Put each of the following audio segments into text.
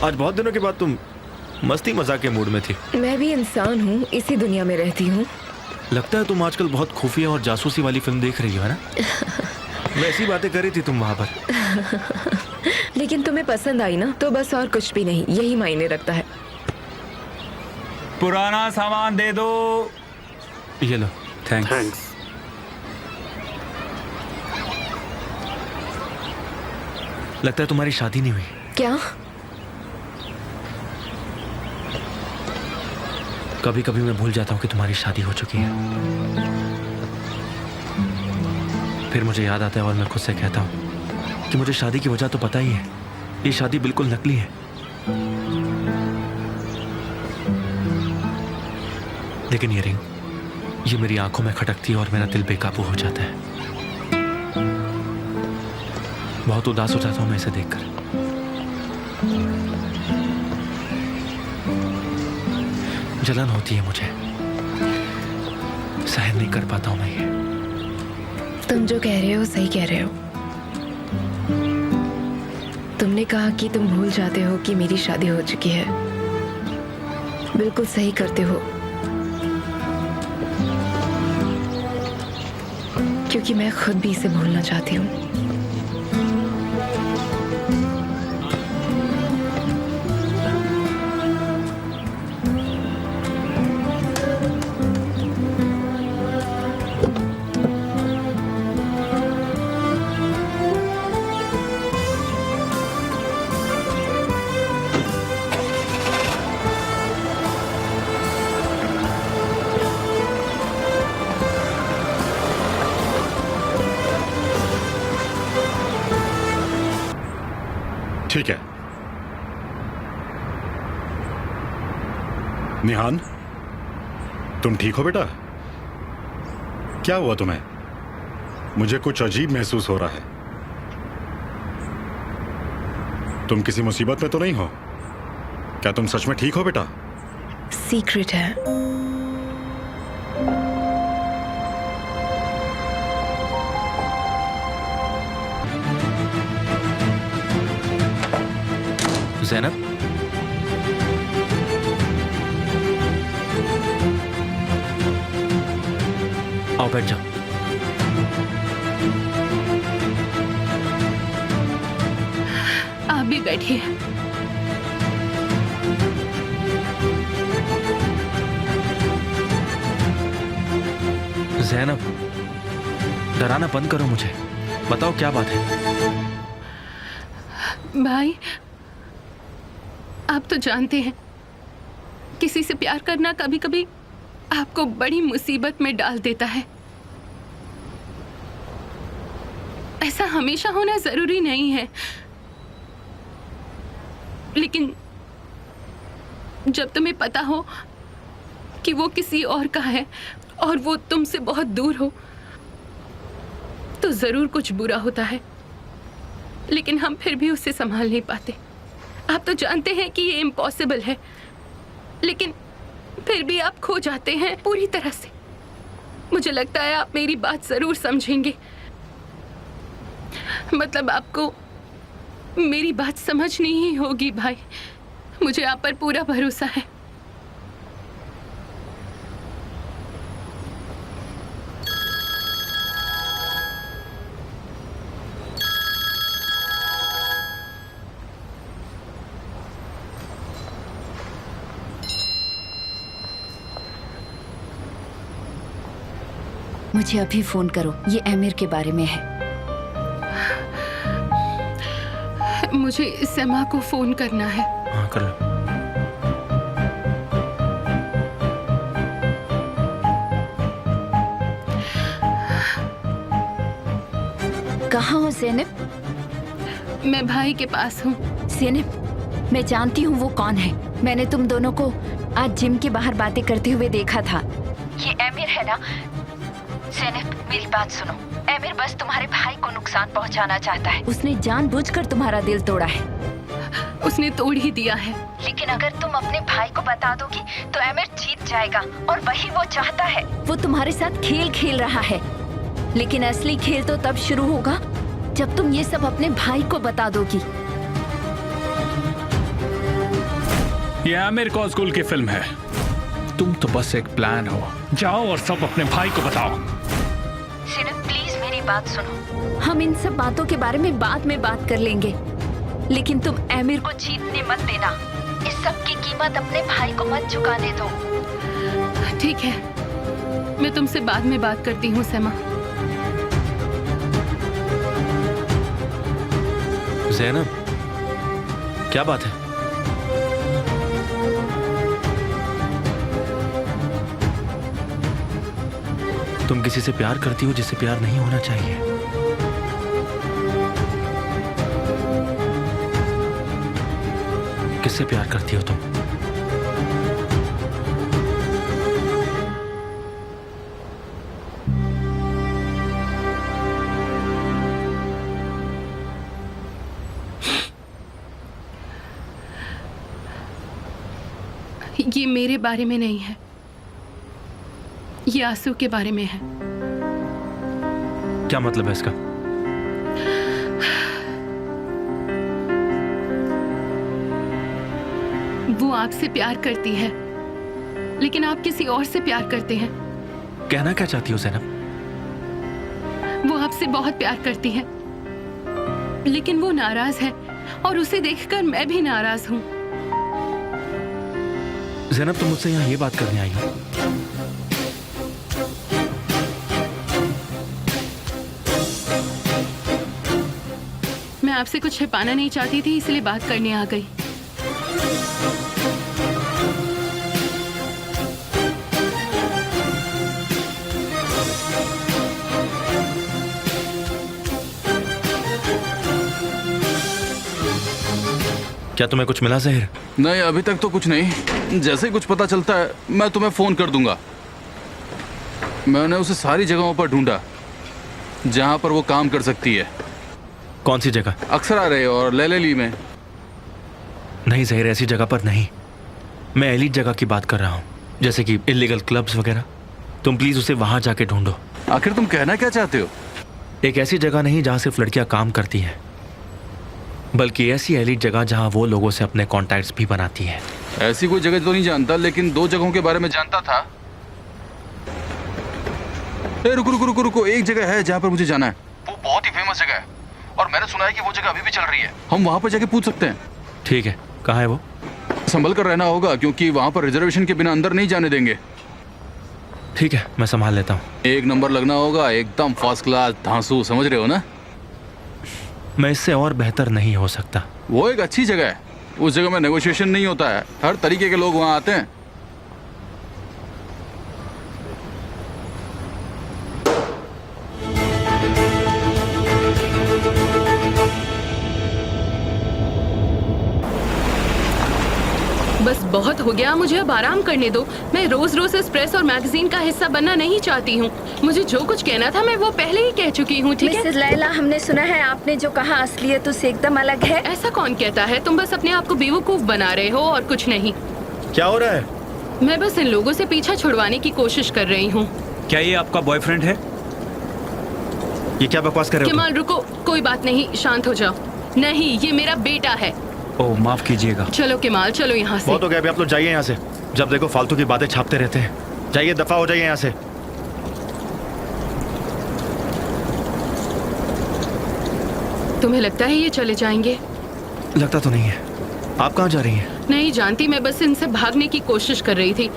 आज बहुत दिनों के बाद तुम मस्ती मजाक के मूड में थी। मैं भी इंसान हूँ, इसी दुनिया में रहती हूँ। लगता है तुम आजकल बहुत खुफिया और जासूसी वाली फिल्म देख रही हो, है ना? वैसी बातें कर रही थी तुम वहां पर। लेकिन तुम्हें पसंद आई ना, तो बस और कुछ भी नहीं, यही मायने रखता है। पुराना सामान दे दो। ये लो। थैंक्स। लगता है तुम्हारी शादी नहीं हुई। क्या? कभी कभी मैं भूल जाता हूँ कि तुम्हारी शादी हो चुकी है। फिर मुझे याद आता है और मैं खुद से कहता हूँ कि मुझे शादी की वजह तो पता ही है। ये शादी बिल्कुल नकली है। लेकिन ये रिंग, ये मेरी आंखों में खटकती है और मेरा दिल बेकाबू हो जाता है। बहुत उदास हो जाता हूं मैं इसे देखकर। जलन होती है मुझे, सहन नहीं कर पाता हूं मैं ये। तुम जो कह रहे हो सही कह रहे हो। तुमने कहा कि तुम भूल जाते हो कि मेरी शादी हो चुकी है। बिल्कुल सही करते हो, क्योंकि मैं खुद भी इसे भूलना चाहती हूँ। ठीक है। निहान, तुम ठीक हो बेटा? क्या हुआ तुम्हें? मुझे कुछ अजीब महसूस हो रहा है। तुम किसी मुसीबत में तो नहीं हो? क्या तुम सच में ठीक हो बेटा? सीक्रेट है। ज़ैनब, आओ बैठ जाओ। आप भी बैठिए। ज़ैनब, डराना बंद करो मुझे। बताओ क्या बात है? भाई, आप तो जानते हैं, किसी से प्यार करना कभी कभी आपको बड़ी मुसीबत में डाल देता है। ऐसा हमेशा होना जरूरी नहीं है, लेकिन जब तुम्हें पता हो कि वो किसी और का है और वो तुमसे बहुत दूर हो, तो जरूर कुछ बुरा होता है। लेकिन हम फिर भी उसे संभाल नहीं पाते। आप तो जानते हैं कि ये इम्पॉसिबल है, लेकिन फिर भी आप खो जाते हैं पूरी तरह से। मुझे लगता है आप मेरी बात जरूर समझेंगे। मतलब आपको मेरी बात समझनी ही होगी भाई। मुझे आप पर पूरा भरोसा है। मुझे अभी फोन करो, ये आमिर के बारे में है। मुझे समा को फोन करना है। हाँ, कर लो। कहाँ हो ज़ैनब? मैं भाई के पास हूँ। ज़ैनब, मैं जानती हूँ वो कौन है। मैंने तुम दोनों को आज जिम के बाहर बातें करते हुए देखा था। ये आमिर है ना? ज़ैनब, मेरी बात सुनो। आमिर बस तुम्हारे भाई को नुकसान पहुंचाना चाहता है। उसने जानबूझकर तुम्हारा दिल तोड़ा है। उसने तोड़ ही दिया है। लेकिन अगर तुम अपने भाई को बता दोगी तो आमिर जीत जाएगा, और वही वो चाहता है। वो तुम्हारे साथ खेल खेल रहा है, लेकिन असली खेल तो तब शुरू होगा जब तुम ये सब अपने भाई को बता दोगी। ये आमिर कौर स्कूल की फिल्म है। तुम तो बस एक प्लान हो। जाओ और सब अपने भाई को बताओ। सिर्फ प्लीज मेरी बात सुनो। हम इन सब बातों के बारे में बाद में बात कर लेंगे, लेकिन तुम आमिर को जीतने मत देना। इस सब की कीमत अपने भाई को मत चुकाने दो। ठीक है, मैं तुमसे बाद में बात करती हूँ सैमा। ज़ैनब, क्या बात है? तुम किसी से प्यार करती हो जिससे प्यार नहीं होना चाहिए। किससे प्यार करती हो तुम? ये मेरे बारे में नहीं है, ये आंसू के बारे में है। क्या मतलब है इसका? वो आपसे प्यार करती है, लेकिन आप किसी और से प्यार करते हैं। कहना क्या चाहती हो ज़ैनब? वो आपसे बहुत प्यार करती है, लेकिन वो नाराज है और उसे देखकर मैं भी नाराज हूँ। ज़ैनब, तुम मुझसे यहाँ ये बात करने आई हो? मैं आपसे कुछ छिपाना नहीं चाहती थी, इसलिए बात करने आ गई। क्या तुम्हें कुछ मिला ज़हीर? नहीं, अभी तक तो कुछ नहीं। जैसे ही कुछ पता चलता है मैं तुम्हें फोन कर दूंगा। मैंने उसे सारी जगहों पर ढूंढा जहां पर वो काम कर सकती है। कौन सी जगह? अक्सर रे और लेलेली में। नहीं ज़हीर, ऐसी जगह पर नहीं। मैं एलीट जगह की बात कर रहा हूँ, जैसे कि इलीगल क्लब्स वगैरह। तुम प्लीज उसे वहां जाके ढूंढो। आखिर तुम कहना क्या चाहते हो? एक ऐसी जगह नहीं जहां सिर्फ लड़कियां काम करती हैं, बल्कि ऐसी एलीट जगह जहां वो लोगों से अपने कॉन्टैक्ट्स भी बनाती है। ऐसी कोई जगह तो नहीं जानता, लेकिन 2 जगहों के बारे में जानता था। रुको रुको रुको रुको, एक जगह है जहाँ पर मुझे जाना है। वो बहुत ही फेमस जगह है और मैंने सुना है कि वो जगह अभी भी चल रही है। हम वहाँ पर जाके पूछ सकते हैं। ठीक है, कहाँ है वो? संभल कर रहना होगा, क्योंकि वहाँ पर रिजर्वेशन के बिना अंदर नहीं जाने देंगे। ठीक है, मैं संभाल लेता हूँ। 1 नंबर लगना होगा, एकदम फर्स्ट क्लास धांसू, समझ रहे हो ना? मैं इससे और बेहतर नहीं हो सकता। वो एक अच्छी जगह है। उस जगह में नेगोशिएशन नहीं होता है, हर तरीके के लोग वहाँ आते हैं। बस बहुत हो गया, मुझे अब आराम करने दो। मैं रोज रोज इस प्रेस और मैगजीन का हिस्सा बनना नहीं चाहती हूँ। मुझे जो कुछ कहना था मैं वो पहले ही कह चुकी हूँ, ठीक है? मिसेस लैला, हमने सुना है आपने जो कहा असलियत उससे एकदम अलग है। ऐसा कौन कहता है? तुम बस अपने आप को बेवकूफ बना रहे हो और कुछ नहीं। क्या हो रहा है? मैं बस इन लोगों से पीछा छुड़वाने की कोशिश कर रही हूँ। क्या ये आपका बॉयफ्रेंड है? ये क्या बकवास कर रहे हो तुम? केमाल रुको, कोई बात नहीं, शांत हो जाओ। नहीं, ये मेरा बेटा है। ओह, माफ कीजिएगा। चलो केमाल, चलो यहाँ से। बहुत हो गया, अभी आप लोग जाइए यहाँ से। जब देखो फालतू की बातें छापते रहते हैं। जाइए, दफा हो जाइए यहाँ से। तुम्हें लगता है ये चले जाएंगे? लगता तो नहीं है। आप कहाँ जा रही हैं? नहीं जानती, मैं बस इनसे भागने की कोशिश कर रही थी।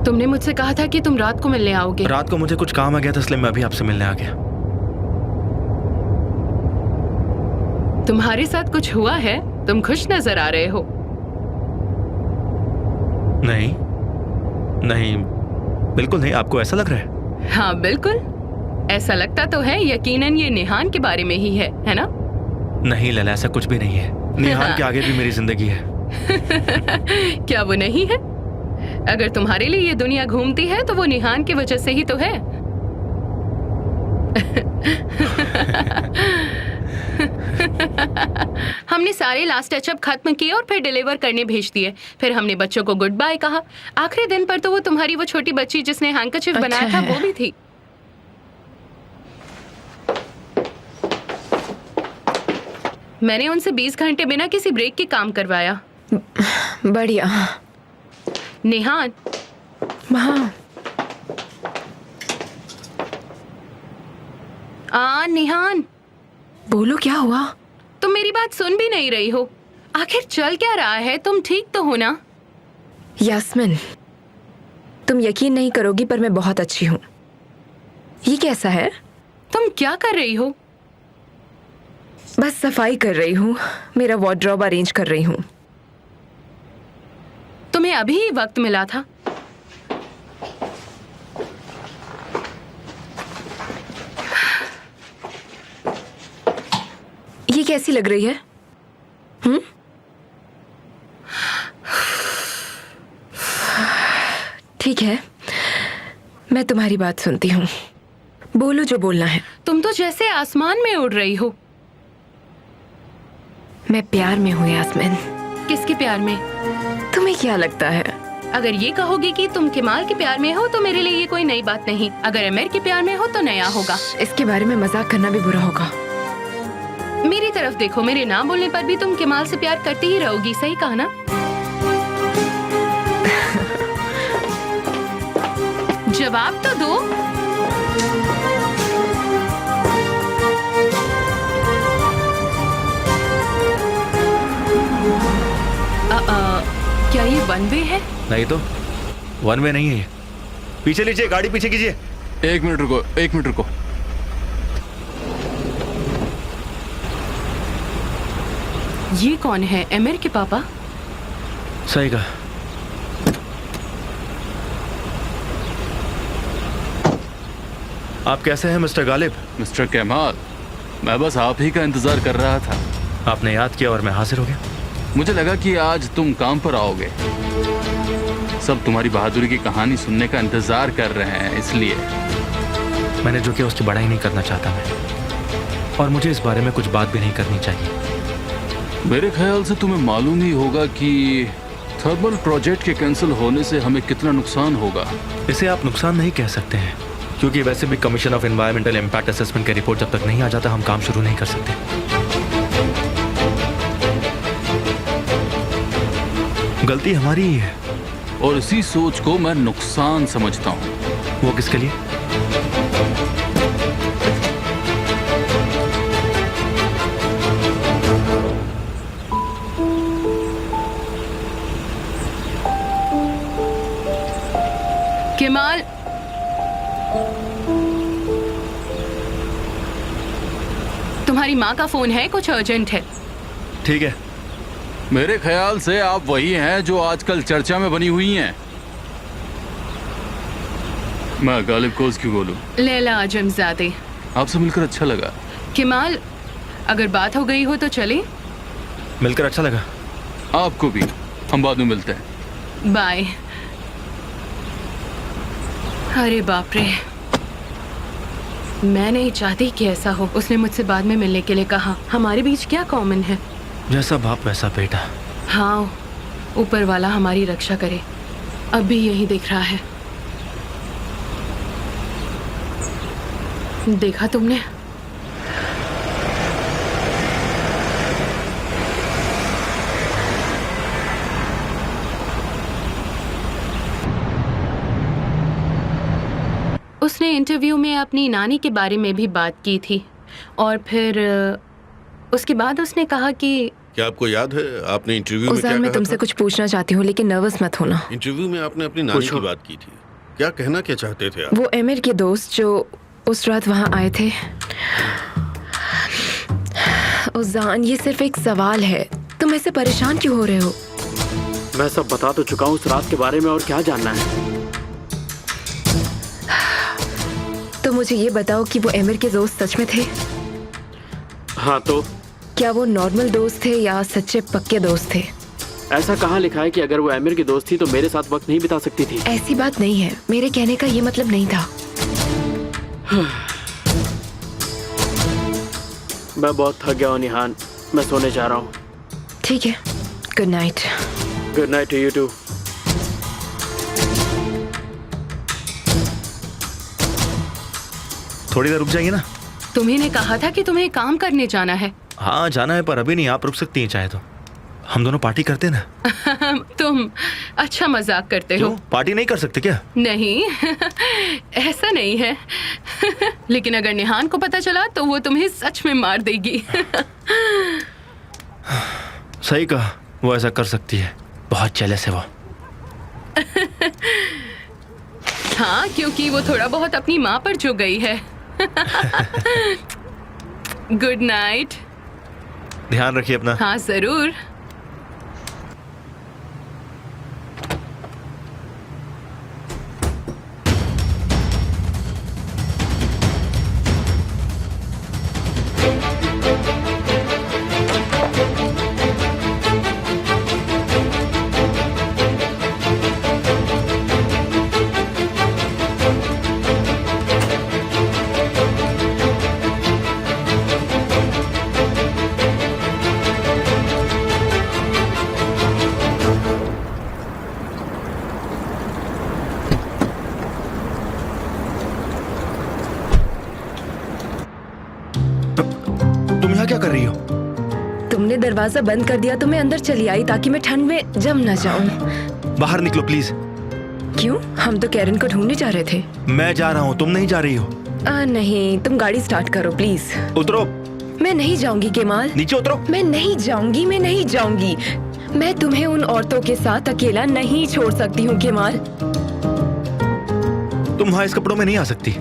तुमने मुझसे कहा था कि तुम रात को मिलने आओगे। रात को मुझे कुछ काम आ गया था, इसलिए मैं अभी आपसे मिलने आ गया। तुम्हारे साथ कुछ हुआ है? तुम खुश नजर आ रहे हो। नहीं नहीं, बिल्कुल नहीं। आपको ऐसा लग रहा है? हाँ बिल्कुल, ऐसा लगता तो है। यकीनन ये निहान के बारे में ही है ना? नहीं लैला, ऐसा कुछ भी नहीं है। निहान के आगे भी मेरी जिंदगी है। क्या वो नहीं है? अगर तुम्हारे लिए ये दुनिया घूमती है तो वो निहान की वजह से ही तो है। हमने सारे लास्ट टचअप खत्म किए और फिर डिलीवर करने भेज दिए। फिर हमने बच्चों को गुड बाय कहा। आखिरी दिन पर तो वो तुम्हारी वो छोटी बच्ची जिसने हैंकरचीफ अच्छा बनाया था है। वो भी थी। मैंने उनसे 20 घंटे बिना किसी ब्रेक के काम करवाया। बढ़िया। नेहान, हाँ, नेहान, बोलो क्या हुआ? तुम मेरी बात सुन भी नहीं रही हो। आखिर चल क्या रहा है? तुम ठीक तो हो ना? यास्मिन, तुम यकीन नहीं करोगी पर मैं बहुत अच्छी हूँ। ये कैसा है? तुम क्या कर रही हो? बस सफाई कर रही हूँ, मेरा वार्डरोब अरेंज कर रही हूँ। तुम्हें अभी ही वक्त मिला था। ये कैसी लग रही है? ठीक है, मैं तुम्हारी बात सुनती हूँ। बोलो जो बोलना है। तुम तो जैसे आसमान में उड़ रही हो। मैं प्यार में हूँ यास्मिन। किसके प्यार में? तुम्हें क्या लगता है? अगर ये कहोगे कि तुम केमाल के प्यार में हो तो मेरे लिए ये कोई नई बात नहीं। अगर अमीर के प्यार में हो तो नया होगा। इसके बारे में मजाक करना भी बुरा होगा। मेरी तरफ देखो, मेरे ना बोलने पर भी तुम केमाल से प्यार करती ही रहोगी। सही कहा ना? जवाब तो दो। क्या ये वन वे है? नहीं तो वन वे नहीं है ये। पीछे लीजिए, गाड़ी पीछे कीजिए। 1 मिनट रुको, 1 मिनट रुको। ये कौन है? अमीर के पापा? सही कहा। आप कैसे हैं मिस्टर गालिब? मिस्टर केमाल, मैं बस आप ही का इंतजार कर रहा था। आपने याद किया और मैं हाजिर हो गया। मुझे लगा कि आज तुम काम पर आओगे। सब तुम्हारी बहादुरी की कहानी सुनने का इंतजार कर रहे हैं, इसलिए। मैंने जो किया उसकी बड़ाई नहीं करना चाहता मैं, और मुझे इस बारे में कुछ बात भी नहीं करनी चाहिए। मेरे ख्याल से तुम्हें मालूम ही होगा कि थर्मल प्रोजेक्ट के कैंसिल होने से हमें कितना नुकसान होगा। इसे आप नुकसान नहीं कह सकते हैं, क्योंकि वैसे भी commission of environmental impact assessment की रिपोर्ट जब तक नहीं आ जाता हम काम शुरू नहीं कर सकते। गलती हमारी ही है। और इसी सोच को मैं नुकसान समझता हूँ। वो किसके लिए? केमाल, तुम्हारी माँ का फोन है, कुछ अर्जेंट है। ठीक है। मेरे ख्याल से आप वही हैं जो आजकल चर्चा में बनी हुई हैं। मैं गालिब कोस क्यों बोलूं? लैला आजमजादे। आपसे मिलकर अच्छा लगा। केमाल, अगर बात हो गई हो तो चले। मिलकर अच्छा लगा। आपको भी। हम बाद में मिलते हैं। बाय। अरे बाप रे, मैं नहीं चाहती कि ऐसा हो। उसने मुझसे बाद में मिलने के लिए कहा। हमारे बीच क्या कॉमन है? जैसा बाप वैसा बेटा। हाँ, ऊपर वाला हमारी रक्षा करे। अब भी यही दिख रहा है। देखा तुमने? उसने इंटरव्यू में अपनी नानी के बारे में भी बात की थी, और फिर उसके बाद उसने कहा कि क्या आपको याद है आपने इंटरव्यू में क्या उजान, मैं कहा तुमसे था? कुछ पूछना चाहती हूँ, लेकिन नर्वस मत होना। इंटरव्यू में आपने अपनी नानी की बात की थी। क्या कहना क्या चाहते थे आप? वो अमीर के दोस्त जो उस रात वहाँ आए थे। उजान, ये सिर्फ एक सवाल है, तुम ऐसे परेशान क्यों हो रहे हो? मैं सब बता तो चुका हूँ उस रात के बारे में, और क्या जानना है? तो मुझे ये बताओ कि वो अमीर के दोस्त सच में थे? हाँ तो? क्या वो नॉर्मल दोस्त थे या सच्चे पक्के दोस्त थे? ऐसा कहाँ लिखा है कि अगर वो अमीर की दोस्त थी तो मेरे साथ वक्त नहीं बिता सकती थी? ऐसी बात नहीं है, मेरे कहने का ये मतलब नहीं था। मैं बहुत थक गया हूँ निहान, मैं सोने जा रहा हूँ। ठीक है, good night. Good night to you too. थोड़ी देर रुक जाएंगे ना? तुम्ही ने कहा था कि तुम्हें काम करने जाना है। हाँ जाना है, पर अभी नहीं। आप रुक सकती हैं चाहे तो। हम दोनों पार्टी करते हैं ना। तुम अच्छा मजाक करते हो। क्यों? पार्टी नहीं कर सकते क्या? नहीं ऐसा नहीं है लेकिन अगर निहान को पता चला तो वो तुम्हें सच में मार देगी। सही कहा, वो ऐसा कर सकती है। बहुत जेलस है वो। हाँ, क्योंकि वो थोड़ा बहुत अपनी माँ पर झुक गई है। Good night. ध्यान रखिए अपना। हाँ जरूर। तुम यहाँ क्या कर रही हो? तुमने दरवाजा बंद कर दिया तो मैं अंदर चली आई ताकि मैं ठंड में जम ना जाऊं। बाहर निकलो प्लीज। क्यों? हम तो कैरन को ढूंढने जा रहे थे। मैं जा रहा हूँ, तुम नहीं जा रही हो। नहीं, तुम गाड़ी स्टार्ट करो प्लीज। उतरो। मैं नहीं जाऊंगी केमाल। नीचे उतरो। मैं नहीं जाऊंगी, मैं नहीं जाऊंगी। मैं तुम्हें उन औरतों के साथ अकेला नहीं छोड़ सकती हूँ केमाल। तुम वहाँ इस कपड़ों में नहीं आ सकती।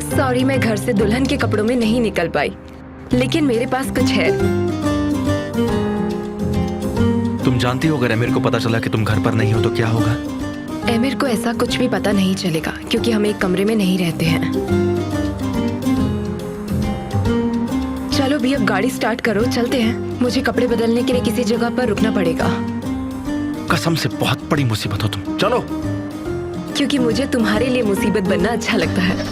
सॉरी, मैं घर से दुल्हन के कपड़ों में नहीं निकल पाई, लेकिन मेरे पास कुछ है। तुम जानती हो अगर एमिर को पता चला कि तुम घर पर नहीं हो तो क्या होगा? एमिर को ऐसा कुछ भी पता नहीं चलेगा क्योंकि हम एक कमरे में नहीं रहते हैं। चलो भी अब गाड़ी स्टार्ट करो, चलते हैं। मुझे कपड़े बदलने के लिए किसी जगह पर रुकना पड़ेगा। कसम से बहुत बड़ी मुसीबत हो तुम। चलो। क्योंकि मुझे तुम्हारे लिए मुसीबत बनना अच्छा लगता है।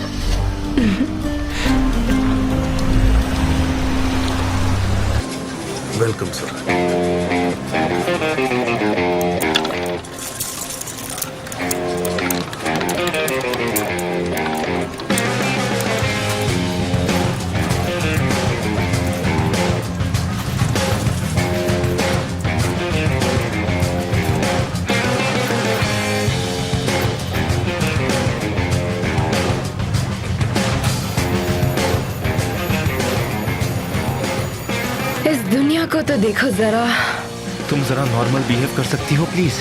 Welcome sir. इस दुनिया को तो देखो जरा। तुम जरा नॉर्मल बिहेव कर सकती हो please?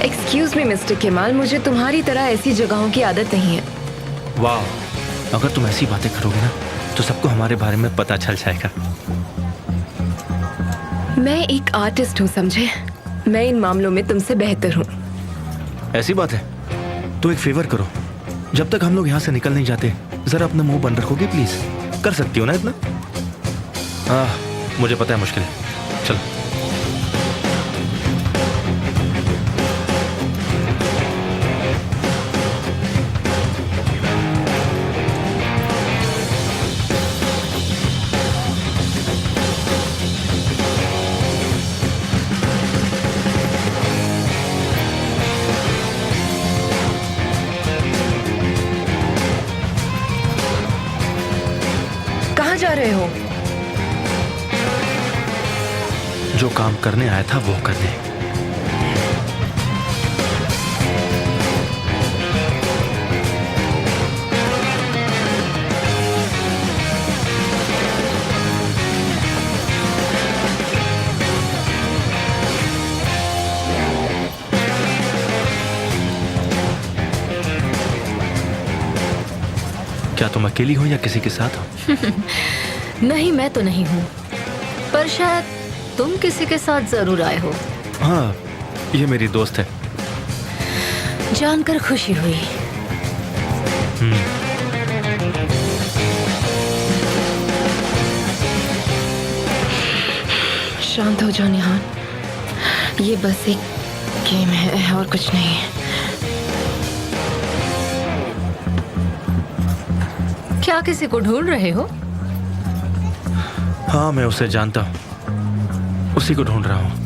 Excuse me mister Kemal, मुझे तुम्हारी तरह ऐसी जगहों की आदत नहीं है। वाह, अगर तुम ऐसी बातें करोगे ना तो सबको हमारे बारे में पता चल जाएगा। मैं एक आर्टिस्ट हूँ, समझे? मैं इन मामलों में तुमसे बेहतर हूँ। ऐसी बात है तो एक फेवर करो, जब तक हम लोग यहाँ से निकल नहीं जाते जरा अपना मुंह बंद रखोगे प्लीज? कर सकती हो ना इतना? मुझे पता है मुश्किल है। चलो। कहाँ जा रहे हो? जो काम करने आया था वो करने। क्या तुम अकेली हो या किसी के साथ हो? नहीं, मैं तो नहीं हूँ, पर शायद तुम किसी के साथ जरूर आए हो। हाँ, ये मेरी दोस्त है। जानकर खुशी हुई। शांत हो जाओ निहान, ये बस एक गेम है और कुछ नहीं है। क्या किसी को ढूंढ रहे हो? हाँ मैं उसे जानता हूँ, उसी को ढूंढ रहा हूँ।